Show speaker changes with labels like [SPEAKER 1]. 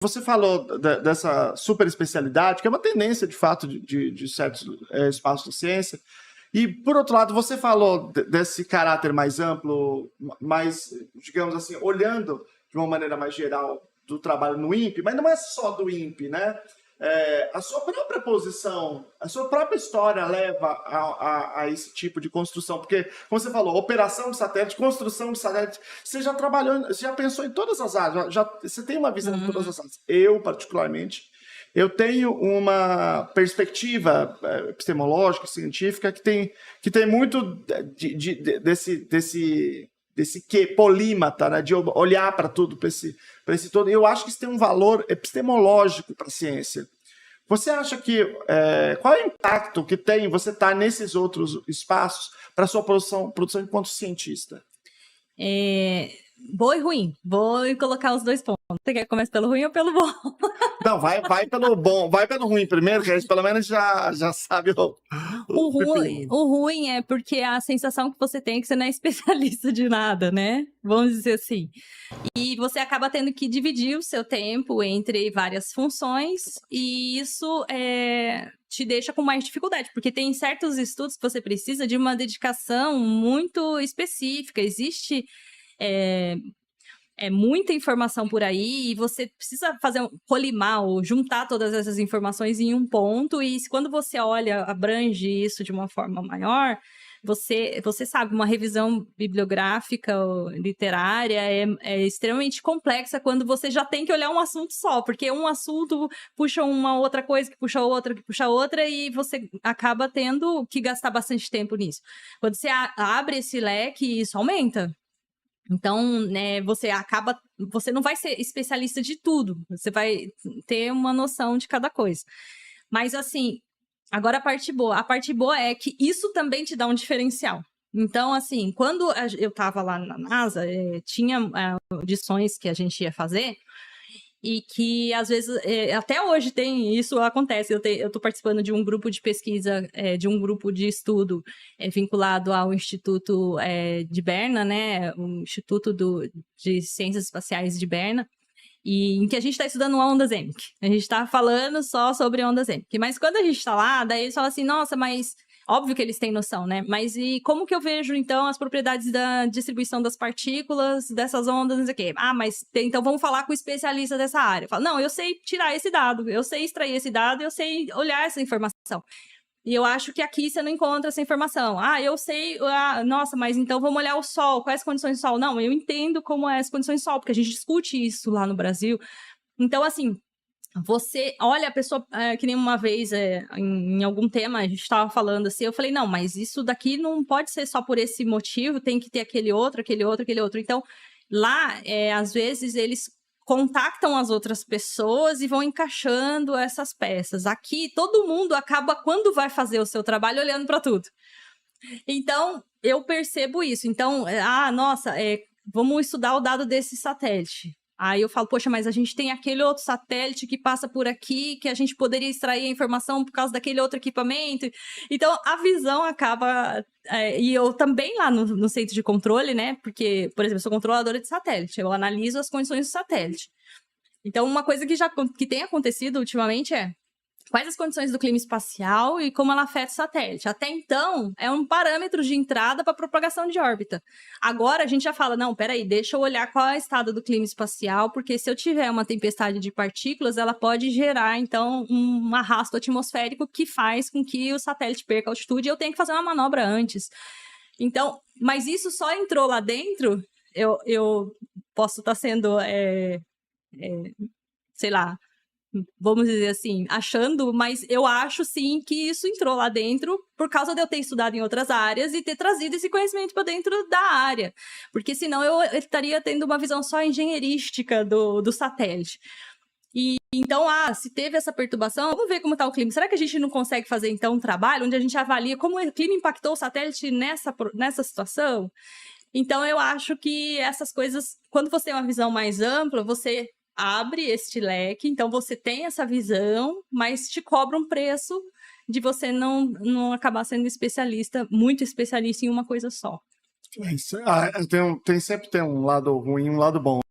[SPEAKER 1] Você falou dessa super especialidade, que é uma tendência, de fato, de certos espaços de ciência. E, por outro lado, você falou desse caráter mais amplo, mais, digamos assim, olhando de uma maneira mais geral do trabalho no INPE, mas não é só do INPE, né? A sua própria posição, a sua própria história leva a esse tipo de construção, porque, como você falou, operação de satélite, construção de satélite, você já trabalhou, você já pensou em todas as áreas, você tem uma visão de todas as áreas. Eu, particularmente, eu tenho uma perspectiva epistemológica, científica, que tem muito desse quê polímata, né, de olhar para tudo, para esse todo. Eu acho que isso tem um valor epistemológico para a ciência. Você acha que qual é o impacto que tem você estar nesses outros espaços para a sua produção enquanto cientista?
[SPEAKER 2] Bom e ruim. Vou colocar os dois pontos. Você quer começar pelo ruim ou pelo bom?
[SPEAKER 1] Não, vai pelo bom, vai pelo ruim primeiro, que a gente pelo menos já sabe
[SPEAKER 2] o ruim é porque a sensação que você tem é que você não é especialista de nada, né? Vamos dizer assim. E você acaba tendo que dividir o seu tempo entre várias funções, e isso te deixa com mais dificuldade, porque tem certos estudos que você precisa de uma dedicação muito específica. Existe muita informação por aí, e você precisa colimar ou juntar todas essas informações em um ponto, e quando você olha, abrange isso de uma forma maior, você sabe, uma revisão bibliográfica ou literária é extremamente complexa quando você já tem que olhar um assunto só, porque um assunto puxa uma outra coisa, que puxa outra, que puxa outra, e você acaba tendo que gastar bastante tempo nisso. Quando você abre esse leque, isso aumenta. Então, né, você não vai ser especialista de tudo, você vai ter uma noção de cada coisa. Mas, assim, agora a parte boa é que isso também te dá um diferencial. Então, assim, quando eu estava lá na NASA, tinha audições que a gente ia fazer, e que, às vezes, até hoje isso acontece. Eu estou participando de um grupo de pesquisa, de um grupo de estudo vinculado ao Instituto de Berna, né? O Instituto de Ciências Espaciais de Berna, e em que a gente está estudando ondas EMC. A gente está falando só sobre ondas EMC. Mas quando a gente está lá, daí eles falam assim, nossa, mas... Óbvio que eles têm noção, né? Mas e como que eu vejo, então, as propriedades da distribuição das partículas, dessas ondas, não sei o quê? Mas então vamos falar com o especialista dessa área. Eu falo, não, eu sei tirar esse dado, eu sei extrair esse dado, eu sei olhar essa informação. E eu acho que aqui você não encontra essa informação. Eu sei, nossa, mas então vamos olhar o Sol, quais as condições do Sol? Não, eu entendo como é as condições do Sol, porque a gente discute isso lá no Brasil. Então, assim, você olha a pessoa, que nem uma vez, em algum tema, a gente estava falando assim, eu falei, não, mas isso daqui não pode ser só por esse motivo, tem que ter aquele outro. Então, lá, às vezes, eles contactam as outras pessoas e vão encaixando essas peças. Aqui, todo mundo acaba, quando vai fazer o seu trabalho, olhando para tudo. Então, eu percebo isso. Então, nossa, vamos estudar o dado desse satélite. Aí eu falo, poxa, mas a gente tem aquele outro satélite que passa por aqui, que a gente poderia extrair a informação por causa daquele outro equipamento. Então, a visão acaba... e eu também lá no centro de controle, né? Porque, por exemplo, eu sou controladora de satélite. Eu analiso as condições do satélite. Então, uma coisa que tem acontecido ultimamente quais as condições do clima espacial e como ela afeta o satélite. Até então, é um parâmetro de entrada para propagação de órbita. Agora, a gente já fala, não, peraí, deixa eu olhar qual é o estado do clima espacial, porque se eu tiver uma tempestade de partículas, ela pode gerar, então, um arrasto atmosférico que faz com que o satélite perca altitude e eu tenho que fazer uma manobra antes. Então, mas isso só entrou lá dentro, eu posso estar sendo, sei lá, vamos dizer assim, achando, mas eu acho sim que isso entrou lá dentro por causa de eu ter estudado em outras áreas e ter trazido esse conhecimento para dentro da área, porque senão eu estaria tendo uma visão só engenheirística do satélite. E então, se teve essa perturbação, vamos ver como está o clima. Será que a gente não consegue fazer, então, um trabalho onde a gente avalia como o clima impactou o satélite nessa situação? Então, eu acho que essas coisas, quando você tem uma visão mais ampla, você abre este leque, então você tem essa visão, mas te cobra um preço de você não acabar sendo muito especialista em uma coisa só.
[SPEAKER 1] Sempre tem um lado ruim e um lado bom.